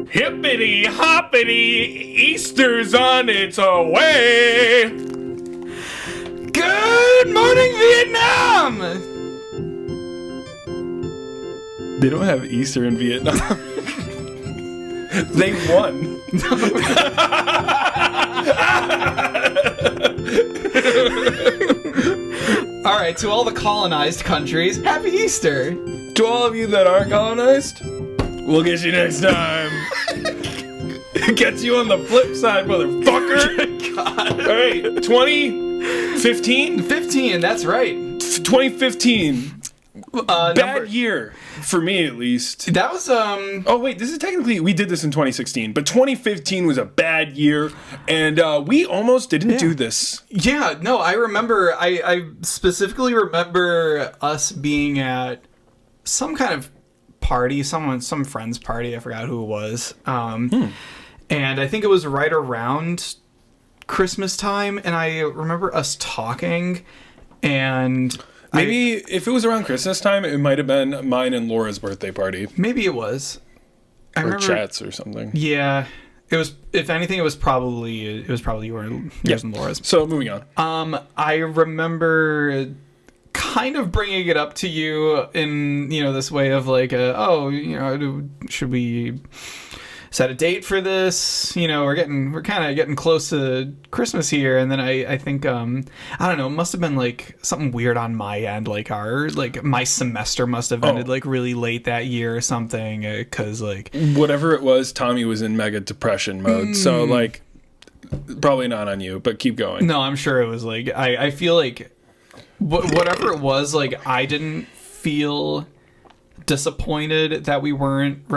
Hippity hoppity, Easter's on its way. Good morning, Vietnam! They don't have Easter in Vietnam. They won. All right, to all the colonized countries, Happy Easter! To all of you that aren't colonized, we'll get you next time. Get you on the flip side, motherfucker. God. All right, 2015? 15, that's right. 2015. Bad year. For me, at least. That was, Oh, wait, this is technically... We did this in 2016, but 2015 was a bad year, and we almost didn't do this. Yeah, no, I remember, I specifically remember us being at some kind of party, some friend's party, I forgot who it was, and I think it was right around Christmas time, and I remember us talking, and... Maybe if it was around Christmas time, it might have been mine and Laura's birthday party. Maybe it was. I or remember, Chat's or something. Yeah. It was, if anything, it was probably yours and Laura's. So moving on. I remember kind of bringing it up to you in, this way of like, should we set a date for this? We're kind of getting close to Christmas here, and then I think I don't know, it must have been like something weird on my end, like my semester must have ended like really late that year or something, because like whatever it was, Tommy was in mega depression mode, so like probably not on you, but keep going. No, I'm sure it was like I feel like whatever it was, like I didn't feel disappointed that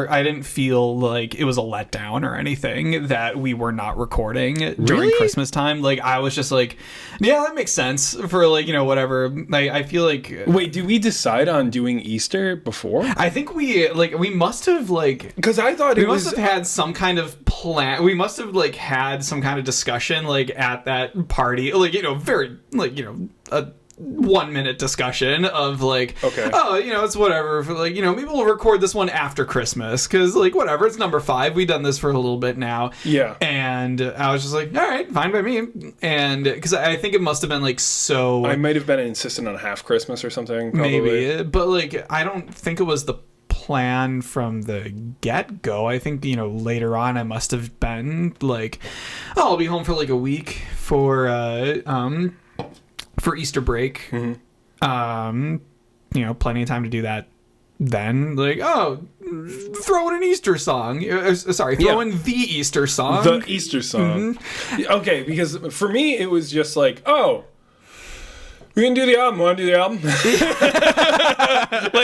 I didn't feel like it was a letdown or anything that we were not recording during Christmas time. Like I was just like, yeah, that makes sense for like, whatever. I feel like... Wait, did we decide on doing Easter before? I think we must have like... Because I thought we must have had some kind of plan. We must have like had some kind of discussion like at that party, like, very like, a 1-minute discussion of like, okay, it's whatever, for like, maybe we'll record this one after Christmas because like whatever, it's number 5, we've done this for a little bit now, and I was just like, all right, fine by me, and because I think it must have been like, so I might have been insistent on half Christmas or something, probably. Maybe, but like I don't think it was the plan from the get-go. I think later on I must have been like, I'll be home for like a week for Easter break. Plenty of time to do that then. Like, throw in an Easter song. Throw in the Easter song. The Easter song. Okay, because for me, it was just like, we can do the album. Want to do the album? Like,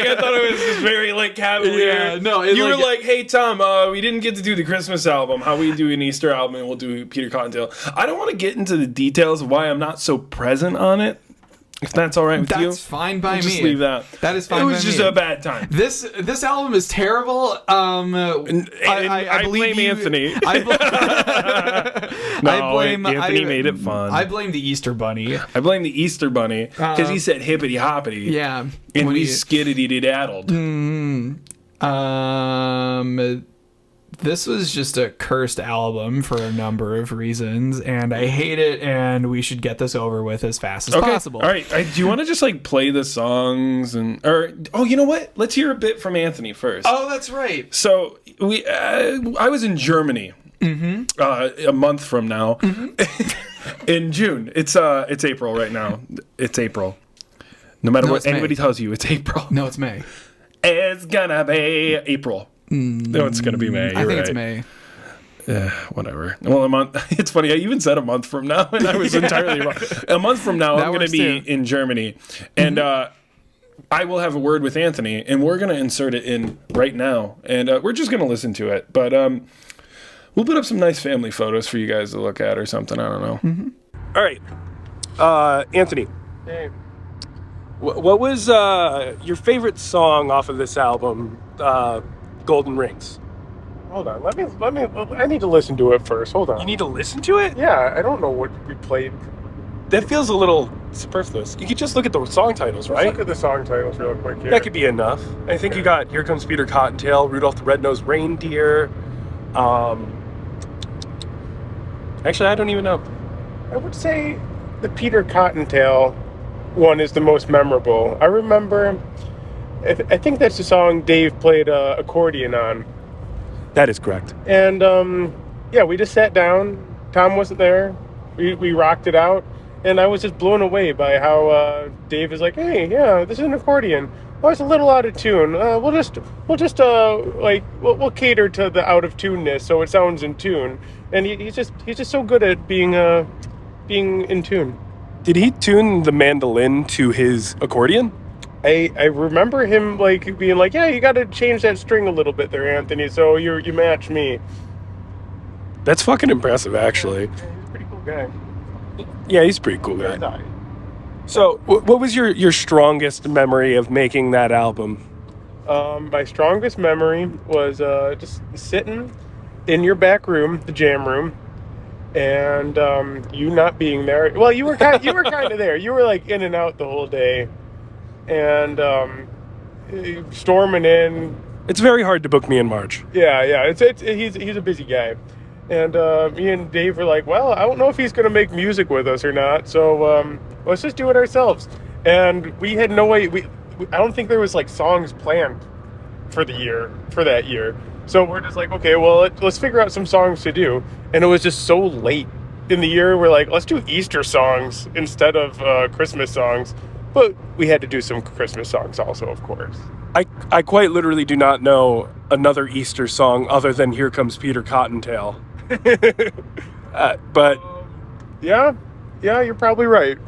I thought it was just very, like, cavalier. Yeah, no. You were like, hey, Tom, we didn't get to do the Christmas album. How we do an Easter album, and we'll do Peter Cottontail. I don't want to get into the details of why I'm not so present on it. If that's all right with you. That's fine by me. Just leave that. That is fine by me. It was just a bad time. This album is terrible. I blame Anthony. Anthony made it fun. I blame the Easter Bunny. I blame the Easter Bunny because he said hippity hoppity. Yeah. And we skiddity daddled. This was just a cursed album for a number of reasons, and I hate it, and we should get this over with as fast as possible. All right. Do you want to just like play the songs you know what? Let's hear a bit from Anthony first. Oh, that's right. So I was in Germany a month from now in June. It's April right now. It's April. No matter what anybody tells you, it's April. No, it's May. It's gonna be April. No, it's gonna be May. I think it's May. Yeah, whatever. Well, a month. It's funny. I even said a month from now, and I was entirely wrong. A month from now, I'm going to be in Germany, and I will have a word with Anthony, and we're going to insert it in right now, and we're just going to listen to it. But we'll put up some nice family photos for you guys to look at or something. I don't know. All right, Anthony. Hey. What was your favorite song off of this album, Golden Rings? Hold on, let me. I need to listen to it first. Hold on. You need to listen to it? Yeah, I don't know what we played. That feels a little superfluous. You could just look at the song titles, right? Let's look at the song titles real quick here. That could be enough. I think you got Here Comes Peter Cottontail, Rudolph the Red-Nosed Reindeer, Actually, I don't even know. I would say the Peter Cottontail one is the most memorable. I remember, I think that's the song Dave played accordion on. That is correct. And yeah, we just sat down. Tom wasn't there. We rocked it out. And I was just blown away by how Dave is like, hey, yeah, this is an accordion. Oh, it's a little out of tune. We'll cater to the out of tuneness so it sounds in tune. And he's just so good at being in tune. Did he tune the mandolin to his accordion? I remember him like being like, yeah, you got to change that string a little bit there, Anthony. So you match me. That's fucking impressive, actually. Yeah, he's a pretty cool guy. Yeah, he's a pretty cool guy. So, what was your strongest memory of making that album? My strongest memory was just sitting in your back room, the jam room, and you not being there. Well, you were kind of there. You were like in and out the whole day, and storming in. It's very hard to book me in March. Yeah. He's a busy guy. And me and Dave were like, well, I don't know if he's going to make music with us or not, so let's just do it ourselves. And we had no way, I don't think there was like songs planned for that year. So we're just like, okay, well, let's figure out some songs to do. And it was just so late in the year, we're like, let's do Easter songs instead of Christmas songs. But we had to do some Christmas songs also, of course. I quite literally do not know another Easter song other than Here Comes Peter Cottontail. But yeah, you're probably right.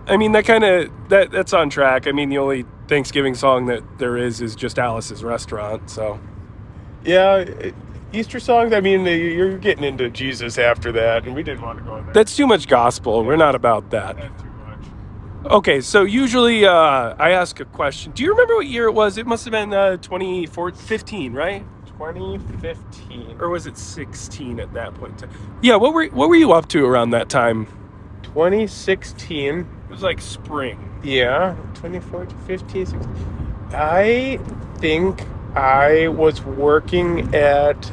I mean, that's on track. I mean, the only Thanksgiving song that there is just Alice's Restaurant. So yeah, Easter songs. I mean, you're getting into Jesus after that, and we didn't want to go in there. That's too much gospel. We're not about that. That's too much. Okay, so usually I ask a question. Do you remember what year it was? It must have been 2015, right? 2015. Or was it 16 at that point? Yeah, what were you up to around that time? 2016. It was like spring. Yeah, 2014, 15, 16. I think I was working at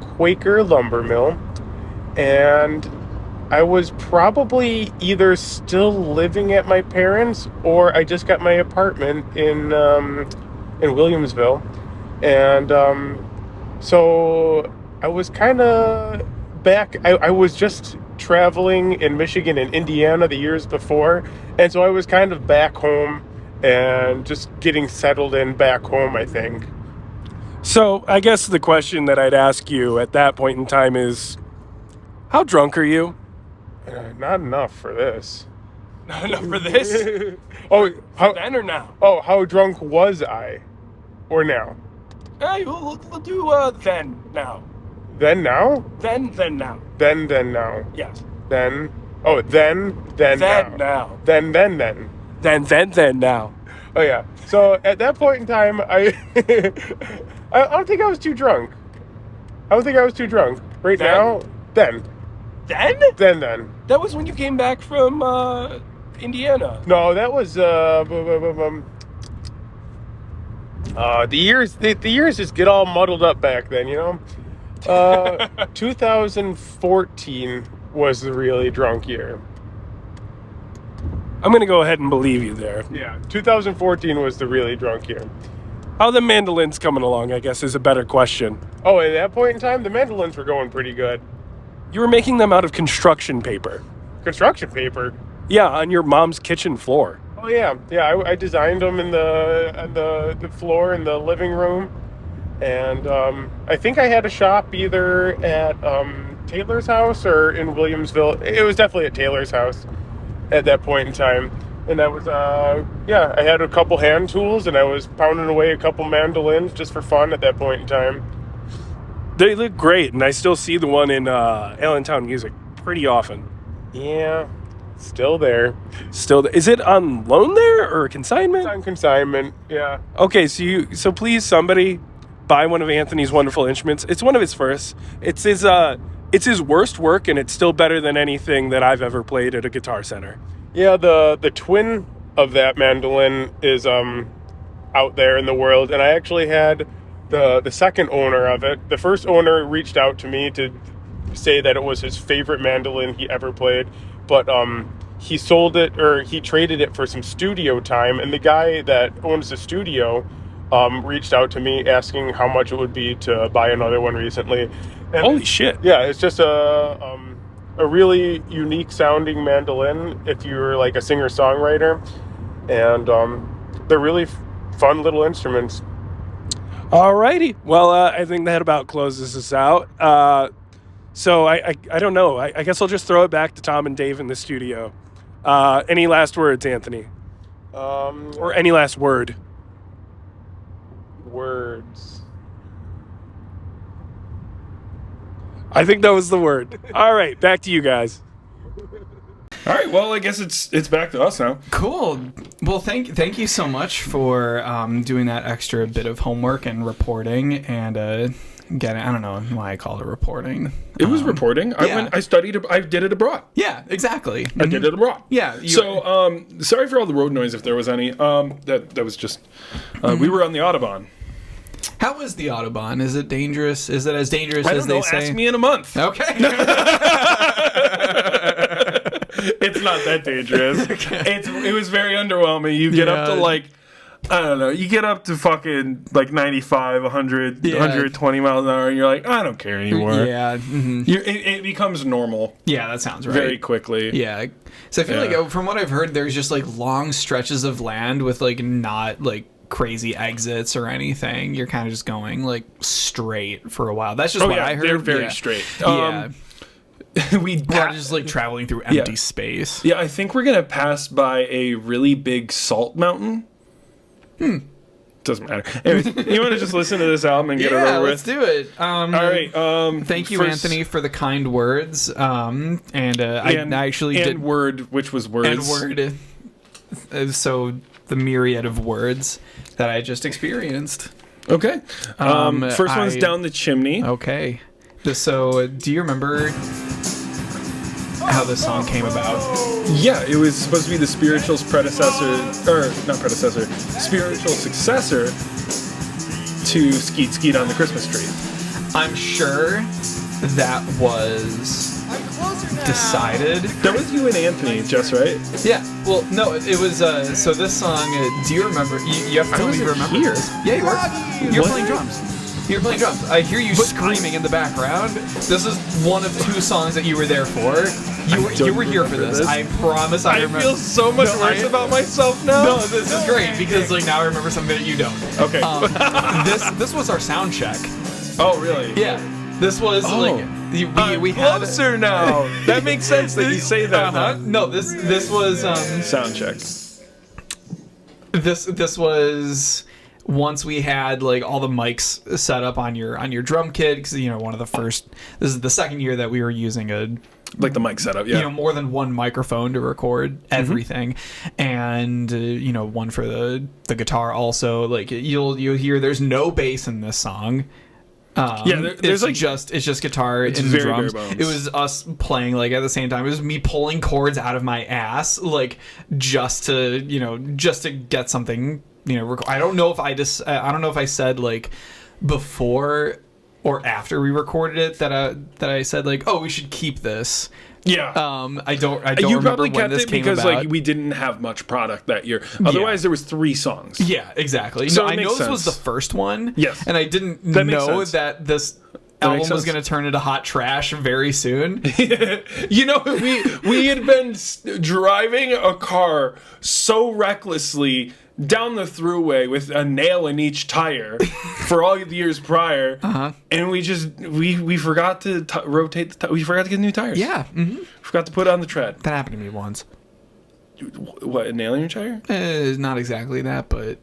Quaker Lumber Mill, and I was probably either still living at my parents' or I just got my apartment in Williamsville. And so I was kind of back. I was just traveling in Michigan and Indiana the years before. And so I was kind of back home and just getting settled in back home, I think. So I guess the question that I'd ask you at that point in time is, how drunk are you? Not enough for this. Not enough for this? Oh, how, then or now? Oh, how drunk was I? Or now? Hey, we'll do then, now. Then now? Then now. Then now. Yes. Then. Oh, then now. Then now. Oh, yeah. So at that point in time, I don't think I was too drunk. Right now, then. Then? Then. That was when you came back from Indiana. No, that was the years just get all muddled up back then, you know. 2014 was the really drunk year. I'm gonna go ahead and believe you there. Yeah, 2014 was the really drunk year. How the mandolins coming along, I guess, is a better question. Oh, at that point in time, the mandolins were going pretty good. You were making them out of construction paper. Construction paper? Yeah, on your mom's kitchen floor. Oh yeah. I designed them on the floor in the living room, and I think I had a shop either at Taylor's house or in Williamsville. It was definitely at Taylor's house at that point in time, and that was I had a couple hand tools, and I was pounding away a couple mandolins just for fun at that point in time. They look great, and I still see the one in Allentown Music pretty often. Yeah. Still there. Is it on loan there or consignment? It's on consignment, yeah. Okay, so please somebody buy one of Anthony's wonderful instruments. It's one of his first. It's his worst work, and it's still better than anything that I've ever played at a Guitar Center. Yeah, the twin of that mandolin is out there in the world, and I actually had the second owner of it. The first owner reached out to me to say that it was his favorite mandolin he ever played, but he sold it, or he traded it for some studio time, and the guy that owns the studio reached out to me asking how much it would be to buy another one recently. And Holy shit. yeah, it's just a really unique sounding mandolin if you're like a singer-songwriter, and they're really fun little instruments. Alrighty. Well, I think that about closes us out. So I don't know. I guess I'll just throw it back to Tom and Dave in the studio. Any last words, Anthony? Or any last word? Words. I think that was the word. All right, back to you guys. All right, well, I guess it's back to us now. Cool. Well, thank you so much for doing that extra bit of homework and reporting, and again, I don't know why I call it reporting. It was reporting. Yeah. I did it abroad. Yeah, exactly. I did it abroad. Yeah. So, sorry for all the road noise if there was any. That was just we were on the Autobahn. How is the Autobahn? Is it dangerous? Is it as dangerous as they say? Ask me in a month. Okay. It's not that dangerous. Okay. It was very underwhelming. You get up to like, I don't know, you get up to fucking like 95, 100, 120 miles an hour, and you're like, I don't care anymore. Yeah. Mm-hmm. It becomes normal. Yeah, that sounds right. Very quickly. Yeah. So I feel like from what I've heard, there's just like long stretches of land with like not like crazy exits or anything. You're kind of just going like straight for a while. That's just what I heard. They're very straight. Yeah. We're just like traveling through empty space. Yeah, I think we're gonna pass by a really big salt mountain. Doesn't matter. Anyways, you want to just listen to this album and get it over with? Let's do it. All right. Thank you, Anthony, for the kind words. I actually did word, which was words. And word. So the myriad of words that I just experienced. Okay. First one's Down the Chimney. Okay. So, do you remember how this song came about? Yeah, it was supposed to be the spiritual successor to Skeet Skeet on the Christmas Tree. I'm sure that was decided. That was you and Anthony, just right? Yeah. Well, no, it was. So this song. Do you remember? You have to tell me you remember this. Yeah, you were. You're playing drums. You're playing drums. I hear you screaming in the background. This is one of two songs that you were there for. You were here for this. I promise I remember. I feel so much worse about myself now. No, this is great because like now I remember something that you don't. Okay. This was our sound check. Oh, really? Yeah. This was like we had closer now. That makes sense that you say that. No, this was sound check. This was once we had like all the mics set up on your drum kit, because one of the first. This is the second year that we were using like the mic setup, yeah. More than one microphone to record everything, and one for the guitar also. Like you'll hear there's no bass in this song. There's it's just guitar and drums. It was us playing like at the same time. It was me pulling chords out of my ass, like just to get something. I don't know if I said like before or after we recorded it that I said like, oh, we should keep this. Yeah. I don't you remember probably when kept this it came because about. like we didn't have much product that year. Otherwise there was 3 songs. Yeah, exactly. So I know this was the first one. Yes. And I didn't know that this album was going to turn into hot trash very soon. We had been driving a car so recklessly down the thruway with a nail in each tire for all the years prior, and we forgot to rotate the we forgot to get new tires. Yeah, forgot to put on the tread. That happened to me once. What, a nail in your tire? Not exactly that, but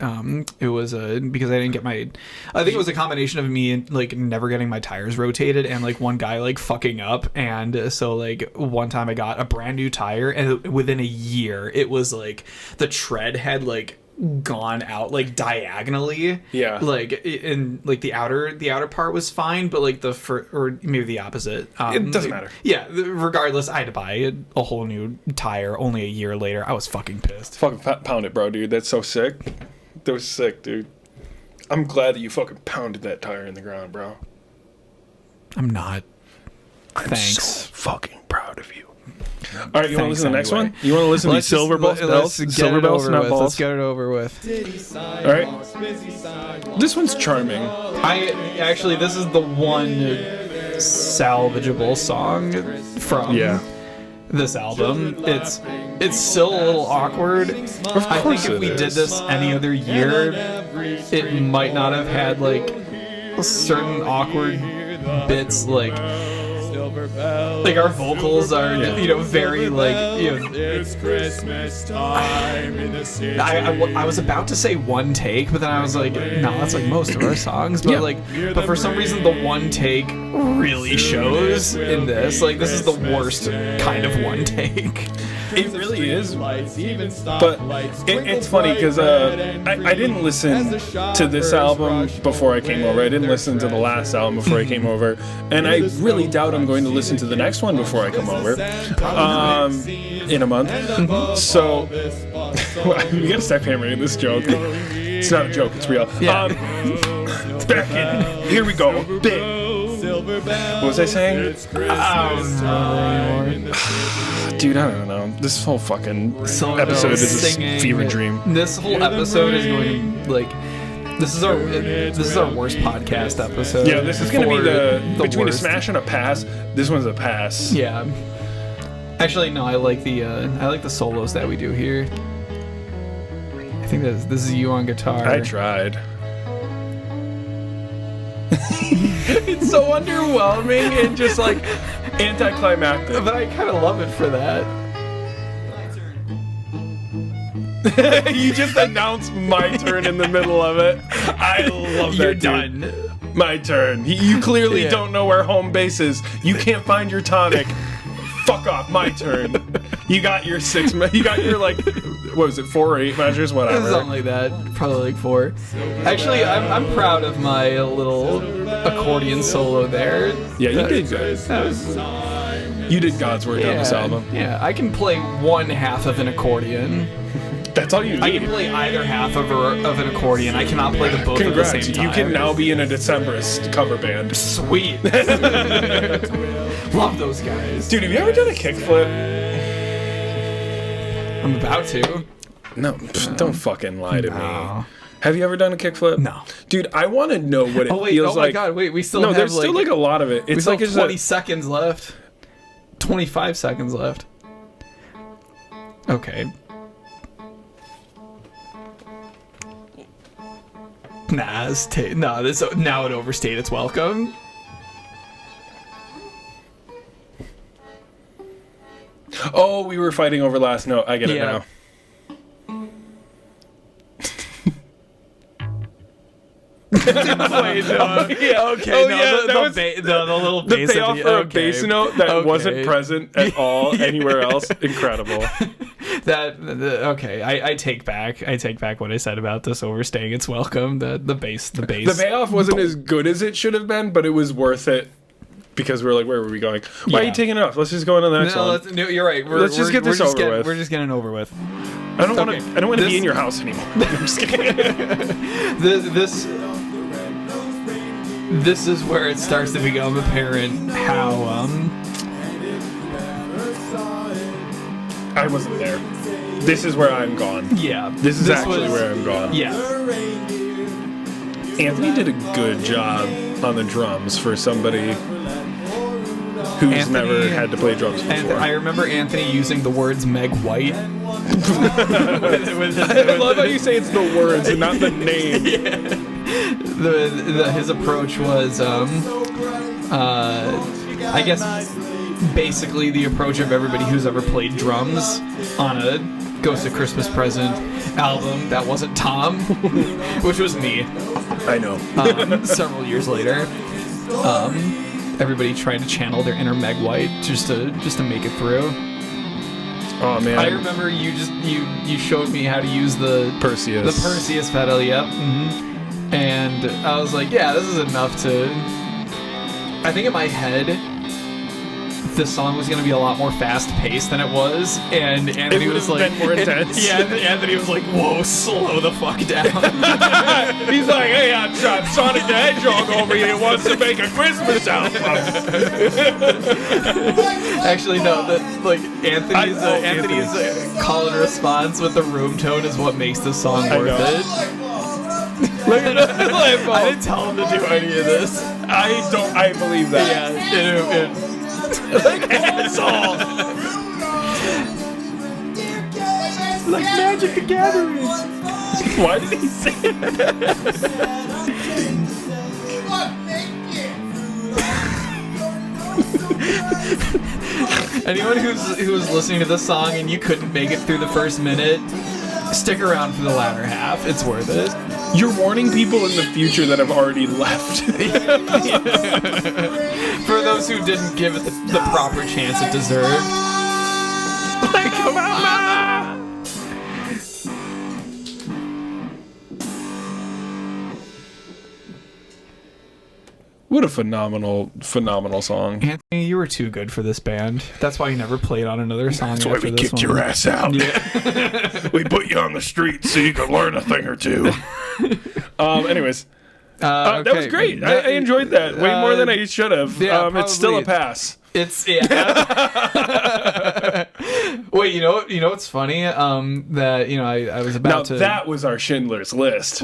it was because I didn't get my. I think it was a combination of me like never getting my tires rotated and like one guy like fucking up, and so like one time I got a brand new tire, and within a year it was like the tread had like gone out like diagonally. Yeah. Like in like the outer part was fine, but like or maybe the opposite. It doesn't matter. Yeah. Regardless, I had to buy a whole new tire only a year later. I was fucking pissed. Fucking pound it, bro, dude. That's so sick. That was sick, dude. I'm glad that you fucking pounded that tire in the ground, bro. I'm not. I'm Thanks. so fucking proud of you. All right, you want to Thanks listen to the next anyway. one? You want to listen to these silver balls? Let's get Silver it bells, over not with. balls. Let's get it over with. All right. This one's charming. Actually, this is the one salvageable song from this album. It's still a little awkward. I think if we did this any other year, it might not have had like certain awkward bits like our vocals are very like It's Christmas time in the city. I was about to say one take, but then I was like, no, that's like most of our songs. But but for some reason, the one take really shows in this. Like, this is the worst kind of one take. It really is. But it's funny because I didn't listen to this album before I came over. I didn't listen to the last album before I came over. And I really doubt I'm going to listen to the next one before I come over in a month. So we got to stop hammering this joke. It's not a joke. It's real. Yeah. Back in. Here we go. Big. What was I saying? Dude, I don't know. This whole fucking episode is a fever dream. This whole episode is going to like. This is our worst podcast episode. Yeah, this is going to be the between worst. a smash and a pass. This one's a pass. Yeah. Actually, no. I like the solos that we do here. I think this is you on guitar. I tried. It's so underwhelming and just like Anticlimactic. But I kind of love it for that. You just announced my turn in the middle of it. I love that. You're dude. done. My turn. You clearly don't know where home base is. You can't find your tonic. Fuck off. My turn. You got your you got your like, what was it, 4 or 8 measures, whatever. Something like that. Probably like 4. Actually, I'm proud of my little accordion solo there. Yeah, you did good. You did God's work on this album. Yeah, I can play one half of an accordion. That's all you need. I can play either half of an accordion. I cannot play the both Congrats, at the same time. you can now be in a Decemberist cover band. Sweet. Love those guys. Dude, have you ever done a kickflip? I'm about to. No, don't fucking lie to me. Have you ever done a kickflip? No. Dude, I want to know what it feels like. Oh my god, wait, we still No, have there's still like a lot of it. we It's still like have it's 20 seconds left. 25 seconds left. Okay. Nah, now it overstayed its welcome. Oh, we were fighting over last note. I get it now. Wait, no. Yeah, okay. Oh, no, yeah, the little The bass payoff for a bass note that wasn't present at all anywhere else. Incredible. Okay, I take back what I said about this overstaying its welcome. The bass. The payoff wasn't as good as it should have been, but it was worth it because we're like, where were we going? Why are you taking it off? Let's just go into the next one. No, you're right. Let's just get this over with. We're just getting it over with. I don't want to be in your house anymore. I'm just kidding. This is where it starts to become apparent how I wasn't there. This is where I'm gone. Yeah. This is actually where I'm gone. Yeah. Anthony did a good job on the drums for somebody who's never had to play drums before. I remember Anthony using the words Meg White. I love how you say it's the words and not the name. His approach was, I guess, basically the approach of everybody who's ever played drums on a Ghost of Christmas Present album that wasn't Tom, which was me. I know. Several years later, everybody tried to channel their inner Meg White just to make it through. Oh man! I remember you showed me how to use the Perseus pedal. Yep. Mm-hmm. And I was like, yeah, this is enough to. I think in my head, this song was going to be a lot more fast-paced than it was, and Anthony would was have like... been more intense. Yeah, Anthony was like, whoa, slow the fuck down. He's like, hey, I'm Sonic the Hedgehog over here wants to make a Christmas album. Actually, no, Anthony's call and response with the room tone is what makes this song worth it. Look at the light bulb. I didn't tell him to do any of this. I believe that. Yeah, like asshole. Like Magic the Gathering. Why did he say that? Anyone who's listening to this song and you couldn't make it through the first minute, stick around for the latter half. It's worth it. You're warning people in the future that have already left. For those who didn't give it the proper chance it deserved. Like, come on, Mama! What a phenomenal song. Anthony, you were too good for this band. That's why you never played on another song. That's why we kicked your ass out. Yeah. We put you on the street so you could learn a thing or two. Anyways. Okay. That was great. I enjoyed that way more than I should have. Yeah, it's still a pass. It's yeah. Wait, you know what's funny? That I was about to. That was our Schindler's List.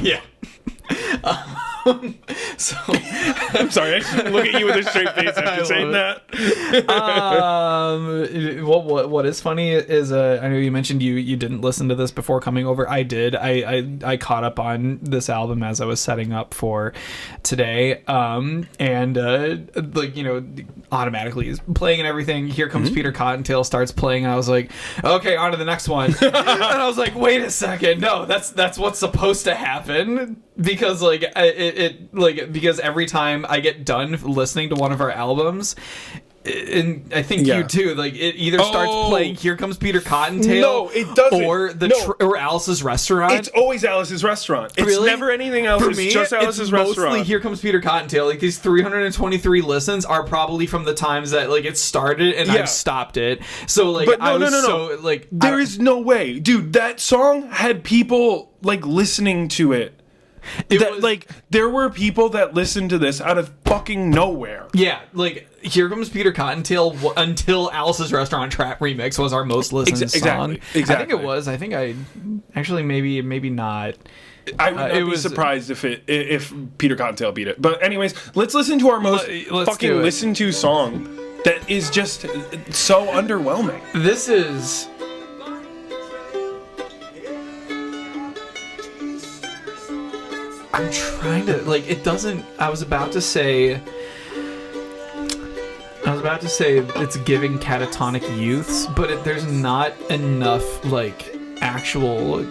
Yeah. So I'm sorry. I should look at you with a straight face after saying that. What is funny is I know you mentioned you didn't listen to this before coming over. I did. I caught up on this album as I was setting up for today. And automatically is playing and everything. Here Comes Peter Cottontail starts playing, and I was like, okay, on to the next one. And I was like, wait a second, no, that's what's supposed to happen, because because every time I get done listening to one of our albums, and I think you too, like it either starts playing Here Comes Peter Cottontail, no, it doesn't, or Alice's Restaurant. It's always Alice's Restaurant. It's really? Never anything else. For It's me, just Alice's Restaurant. Mostly Here Comes Peter Cottontail. Like these 323 listens are probably from the times that like it started and I've stopped it. So like, but no. So like, there is no way, dude. That song had people like listening to it. There were people that listened to this out of fucking nowhere. Yeah, like Here Comes Peter Cottontail until Alice's Restaurant Trap Remix was our most listened song. Exactly. I think it was. I think I actually maybe not. I would not be surprised if Peter Cottontail beat it. But anyways, let's listen to our most fucking listened to song that is just so underwhelming. This is. I'm trying to it doesn't. I was about to say it's giving Catatonic Youths, but there's not enough actual.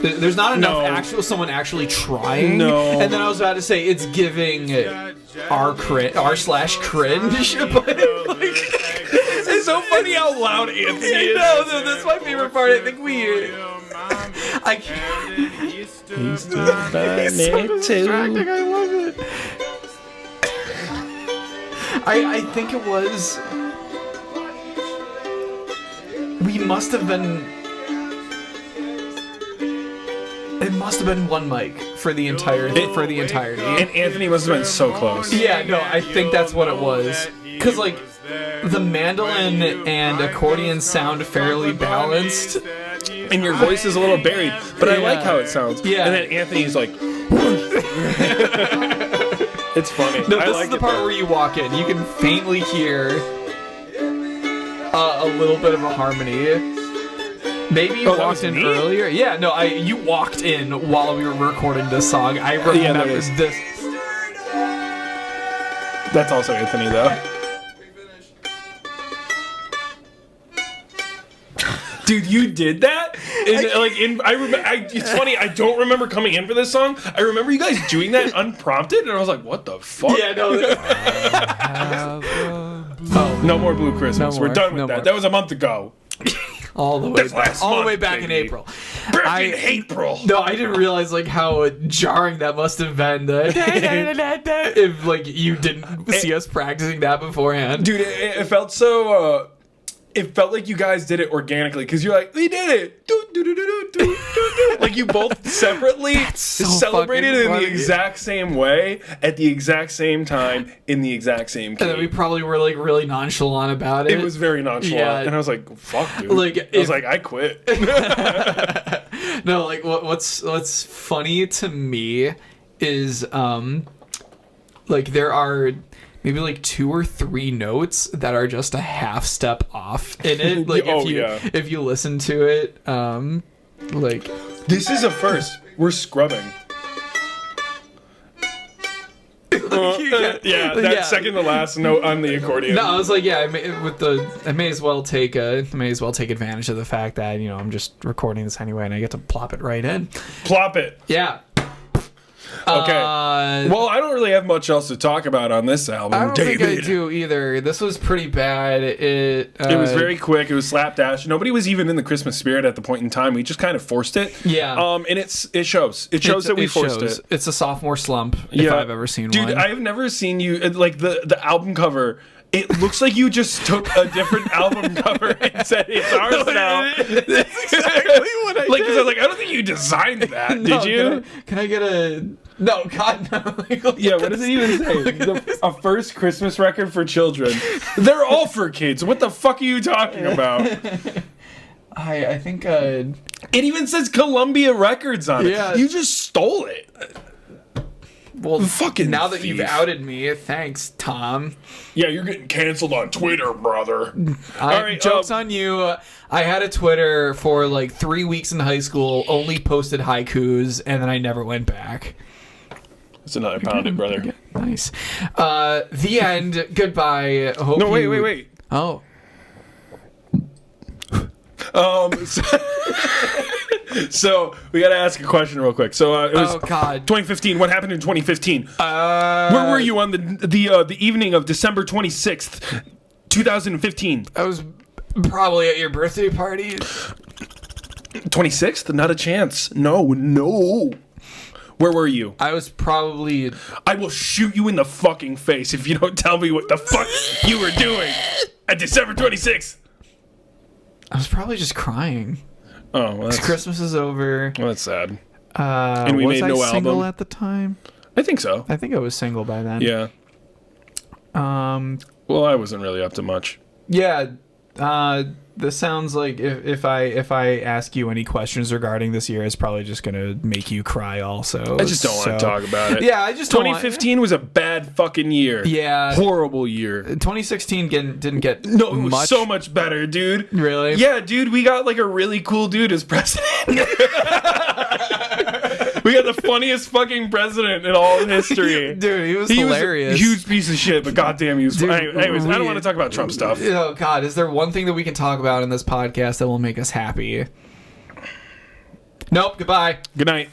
There's not enough actual someone actually trying. No. And then I was about to say it's giving r/cringe, but it's so funny how loud Anthony is. No, that's my favorite part. I think I He's so distracting. I love it. I think it was. We must have been. It must have been one mic for the entirety. And Anthony must have been so close. Yeah, no, I think that's what it was. Because the mandolin and accordion sound fairly balanced. And your voice is a little buried, but I like how it sounds. Yeah. And then Anthony's like, it's funny. No, this is the part where you walk in. You can faintly hear a little bit of a harmony. Maybe you walked in earlier. Yeah, no, you walked in while we were recording this song. I remember this. That's also Anthony, though. Dude, you did that? It's funny. I don't remember coming in for this song. I remember you guys doing that unprompted, and I was like, "What the fuck?" Yeah, no. No more Blue Christmas. No more, We're done with that. more. That was a month ago. all the way That's last all the month, way back in baby. April. Back in April. No, I didn't realize like how jarring that must have been. If like you didn't see us practicing that beforehand, Dude, it felt so. It felt like you guys did it organically because you're like, we did it. Do, do, do, do, do, do, do, do. Like you both separately so celebrated fucking in the funny. exact same way at the exact same time in the exact same and then we game. probably were like really nonchalant about it. It was very nonchalant, Yeah. and I was like, "Fuck, dude!" Like, I was if- like, "I quit." No, like what's funny to me is like there are maybe like 2 or 3 notes that are just a half step off in it. Like Oh, yeah. if you listen to it, like This is a first. We're scrubbing. Yeah, that second to last note on the accordion. no, I was like, yeah, I may as well take advantage of the fact that I'm just recording this anyway, and I get to plop it right in. Plop it. Yeah. Okay. Well, I don't really have much else to talk about on this album, I don't think I David. do either. This was pretty bad. It It was very quick. It was slapdash. Nobody was even in the Christmas spirit at the point in time. We just kind of forced it. Yeah. And it shows. It shows that we forced shows. it. It's a sophomore slump, if I've ever seen Dude, one. I've never seen you like the album cover. It looks like you just took a different album cover and said it's ours now. That's exactly what I Like, did. because I was like, I don't think you designed that. No, Did you? Can I get a... No, God, no. Yeah, what does it even say? A first Christmas record for children. They're all for kids. What the fuck are you talking about? I think... It even says Columbia Records on it. Yeah. You just stole it. Well, Fucking now that you've thief. outed me, thanks, Tom. Yeah, you're getting canceled on Twitter, brother. All right, Joke's on you. I had a Twitter for like 3 weeks in high school, only posted haikus, and then I never went back. That's another pounded, brother. Nice. The end. Goodbye. Hope No, you... wait. Oh. So we got to ask a question real quick. So it was Oh, God. 2015. What happened in 2015? Where were you on the evening of December 26th, 2015? I was probably at your birthday party. 26th? Not a chance. No. Where were you? I was probably... I will shoot you in the fucking face if you don't tell me what the fuck you were doing at December 26th. I was probably just crying. Oh, well, that's, Christmas is over. well, that's sad. And we was made I no single album. at the time? I think so. I think I was single by then. Yeah. Well, I wasn't really up to much. Yeah. This sounds like if I ask you any questions regarding this year, it's probably just gonna make you cry. Also, I just don't want to talk about it. Yeah, I just don't want- 2015 was a bad fucking year. Yeah. Horrible year. 2016 didn't get No, it was much. so much better, dude. Really? Yeah, dude, we got like a really cool dude as president. We got the funniest fucking president in all of history. Dude, he was He hilarious. was a huge piece of shit, but goddamn, he was. Dude, Anyways, I we- don't want to talk about Trump stuff. Oh God, is there one thing that we can talk about in this podcast that will make us happy? Nope. Goodbye. Good night.